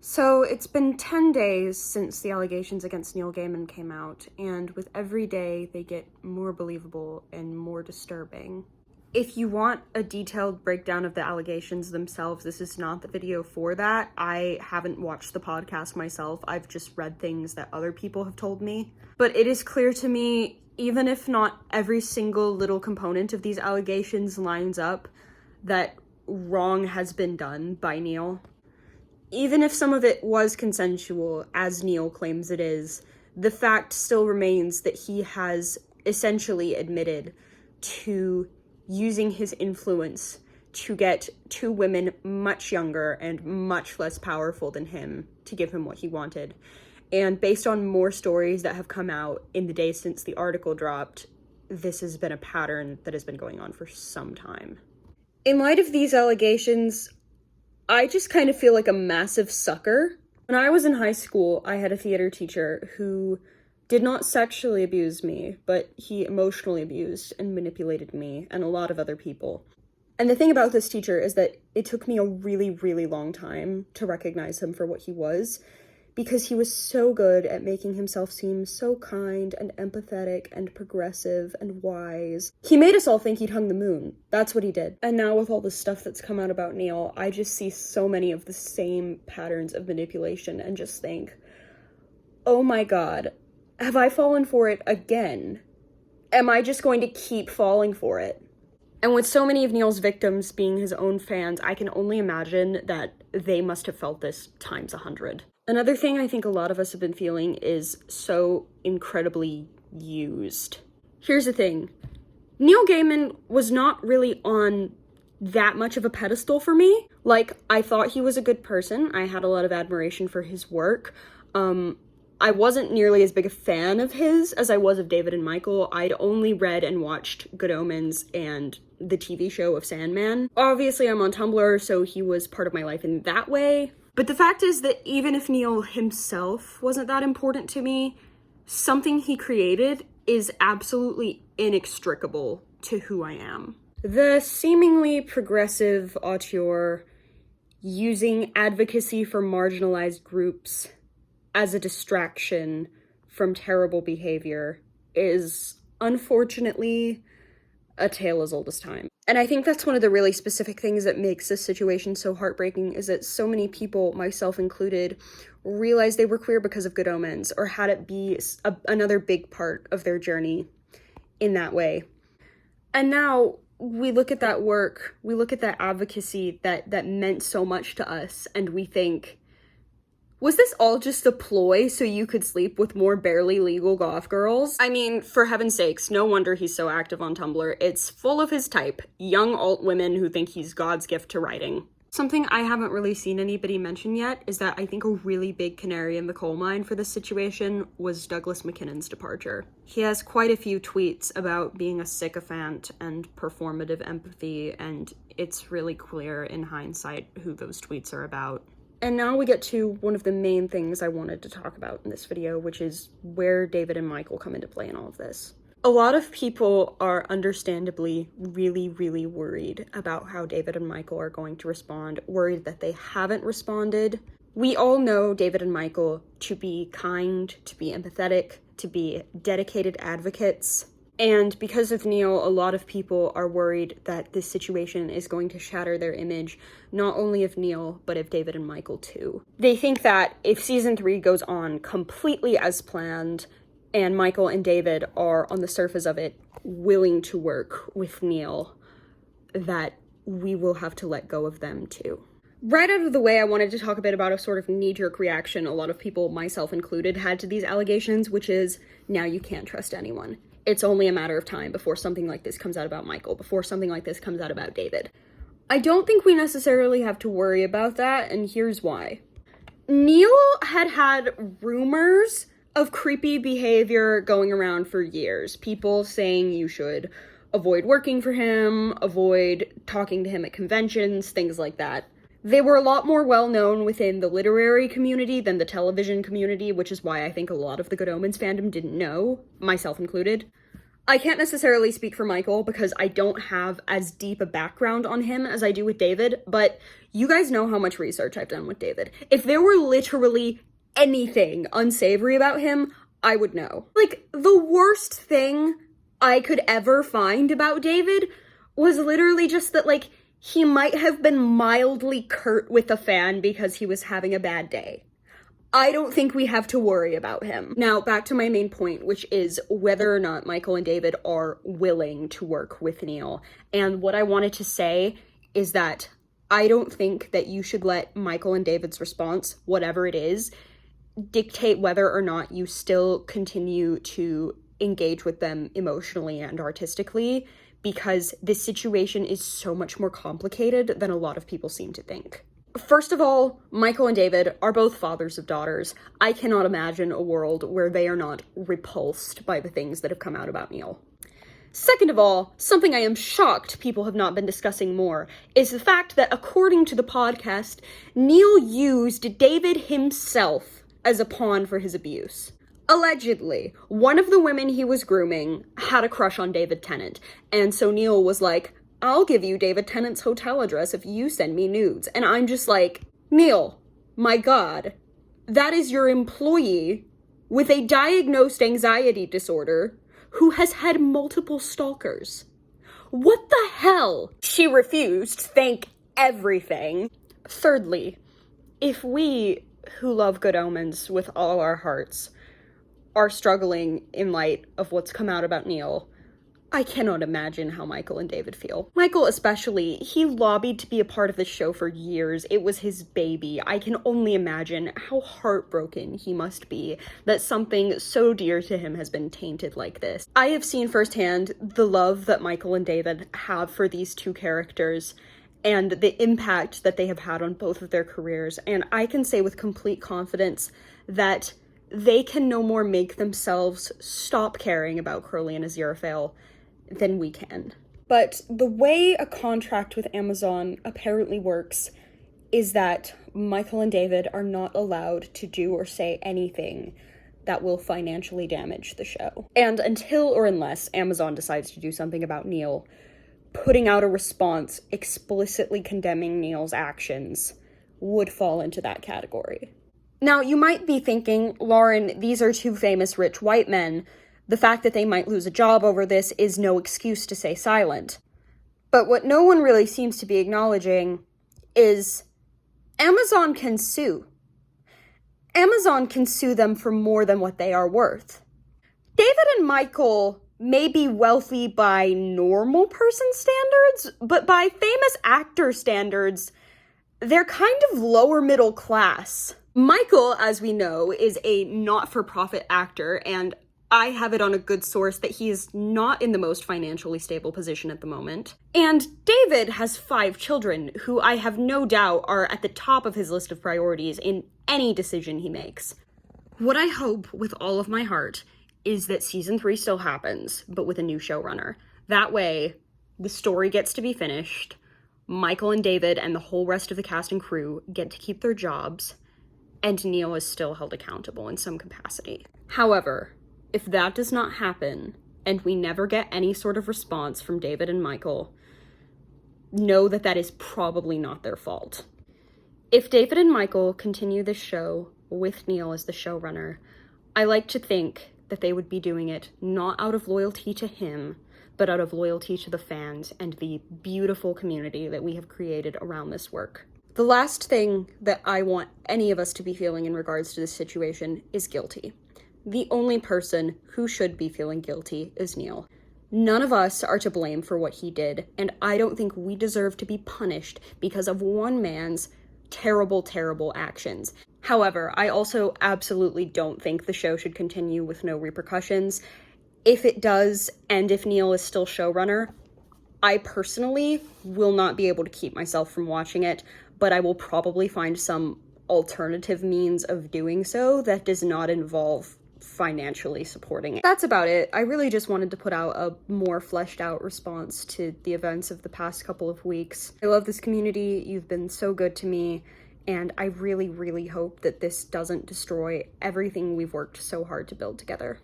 So it's been 10 days since the allegations against Neil Gaiman came out, and with every day they get more believable and more disturbing. If you want a detailed breakdown of the allegations themselves, this is not the video for that. I haven't watched the podcast myself. I've just read things that other people have told me. But it is clear to me, even if not every single little component of these allegations lines up, that wrong has been done by Neil. Even if some of it was consensual, as Neil claims it is, the fact still remains that he has essentially admitted to using his influence to get two women much younger and much less powerful than him to give him what he wanted. And based on more stories that have come out in the days since the article dropped, this has been a pattern that has been going on for some time. In light of these allegations, I just kind of feel like a massive sucker. When I was in high school, I had a theater teacher who did not sexually abuse me, but he emotionally abused and manipulated me and a lot of other people. And the thing about this teacher is that it took me a really, really long time to recognize him for what he was, because he was so good at making himself seem so kind and empathetic and progressive and wise. He made us all think he'd hung the moon. That's what he did. And now with all the stuff that's come out about Neil, I just see so many of the same patterns of manipulation and just think, oh my god, have I fallen for it again? Am I just going to keep falling for it? And with so many of Neil's victims being his own fans, I can only imagine that they must have felt this times 100. Another thing I think a lot of us have been feeling is so incredibly used. Here's the thing. Neil Gaiman was not really on that much of a pedestal for me. Like, I thought he was a good person. I had a lot of admiration for his work. I wasn't nearly as big a fan of his as I was of David and Michael. I'd only read and watched Good Omens and the TV show of Sandman. Obviously, I'm on Tumblr, so he was part of my life in that way. But the fact is that even if Neil himself wasn't that important to me, something he created is absolutely inextricable to who I am. The seemingly progressive auteur using advocacy for marginalized groups as a distraction from terrible behavior is unfortunately a tale as old as time. And I think that's one of the really specific things that makes this situation so heartbreaking, is that so many people, myself included, realized they were queer because of Good Omens, or had it be another big part of their journey in that way. And now we look at that work, we look at that advocacy that meant so much to us, and we think, was this all just a ploy so you could sleep with more barely legal goth girls? I mean, for heaven's sakes, no wonder he's so active on Tumblr. It's full of his type, young alt women who think he's God's gift to writing. Something I haven't really seen anybody mention yet is that I think a really big canary in the coal mine for this situation was Douglas McKinnon's departure. He has quite a few tweets about being a sycophant and performative empathy, and it's really clear in hindsight who those tweets are about. And now we get to one of the main things I wanted to talk about in this video, which is where David and Michael come into play in all of this. A lot of people are understandably really, really worried about how David and Michael are going to respond, worried that they haven't responded. We all know David and Michael to be kind, to be empathetic, to be dedicated advocates. And because of Neil, a lot of people are worried that this situation is going to shatter their image, not only of Neil, but of David and Michael too. They think that if season 3 goes on completely as planned, and Michael and David are on the surface of it willing to work with Neil, that we will have to let go of them too. Right out of the way, I wanted to talk a bit about a sort of knee-jerk reaction a lot of people, myself included, had to these allegations, which is, now you can't trust anyone. It's only a matter of time before something like this comes out about Michael, before something like this comes out about David. I don't think we necessarily have to worry about that, and here's why. Neil had rumors of creepy behavior going around for years. People saying you should avoid working for him, avoid talking to him at conventions, things like that. They were a lot more well-known within the literary community than the television community, which is why I think a lot of the Good Omens fandom didn't know, myself included. I can't necessarily speak for Michael because I don't have as deep a background on him as I do with David, but you guys know how much research I've done with David. If there were literally anything unsavory about him, I would know. Like, the worst thing I could ever find about David was literally just that, like, he might have been mildly curt with a fan because he was having a bad day. I don't think we have to worry about him. Now, back to my main point, which is whether or not Michael and David are willing to work with Neil. And what I wanted to say is that I don't think that you should let Michael and David's response, whatever it is, dictate whether or not you still continue to engage with them emotionally and artistically, because this situation is so much more complicated than a lot of people seem to think. First of all, Michael and David are both fathers of daughters. I cannot imagine a world where they are not repulsed by the things that have come out about Neil. Second of all, something I am shocked people have not been discussing more is the fact that, according to the podcast, Neil used David himself as a pawn for his abuse. Allegedly, one of the women he was grooming had a crush on David Tennant, and so Neil was like, I'll give you David Tennant's hotel address if you send me nudes. And I'm just like, Neil, my God, that is your employee with a diagnosed anxiety disorder who has had multiple stalkers. What the hell? She refused, thank everything. Thirdly, if we, who love Good Omens with all our hearts, are struggling in light of what's come out about Neil, I cannot imagine how Michael and David feel. Michael especially, he lobbied to be a part of the show for years. It was his baby. I can only imagine how heartbroken he must be that something so dear to him has been tainted like this. I have seen firsthand the love that Michael and David have for these two characters and the impact that they have had on both of their careers, and I can say with complete confidence that they can no more make themselves stop caring about Curly and Aziraphale than we can. But the way a contract with Amazon apparently works is that Michael and David are not allowed to do or say anything that will financially damage the show. And until or unless Amazon decides to do something about Neil, putting out a response explicitly condemning Neil's actions would fall into that category. Now, you might be thinking, Lauren, these are two famous rich white men. The fact that they might lose a job over this is no excuse to stay silent. But what no one really seems to be acknowledging is Amazon can sue. Amazon can sue them for more than what they are worth. David and Michael may be wealthy by normal person standards, but by famous actor standards, they're kind of lower middle class. Michael, as we know, is a not-for-profit actor, and I have it on a good source that he is not in the most financially stable position at the moment. And David has 5 children, who I have no doubt are at the top of his list of priorities in any decision he makes. What I hope with all of my heart is that season 3 still happens, but with a new showrunner. That way, the story gets to be finished, Michael and David and the whole rest of the cast and crew get to keep their jobs, and Neil is still held accountable in some capacity. However, if that does not happen, and we never get any sort of response from David and Michael, know that that is probably not their fault. If David and Michael continue this show with Neil as the showrunner, I like to think that they would be doing it not out of loyalty to him, but out of loyalty to the fans and the beautiful community that we have created around this work. The last thing that I want any of us to be feeling in regards to this situation is guilty. The only person who should be feeling guilty is Neil. None of us are to blame for what he did, and I don't think we deserve to be punished because of one man's terrible, terrible actions. However, I also absolutely don't think the show should continue with no repercussions. If it does, and if Neil is still showrunner, I personally will not be able to keep myself from watching it, but I will probably find some alternative means of doing so that does not involve financially supporting it. That's about it. I really just wanted to put out a more fleshed out response to the events of the past couple of weeks. I love this community. You've been so good to me, and I really, really hope that this doesn't destroy everything we've worked so hard to build together.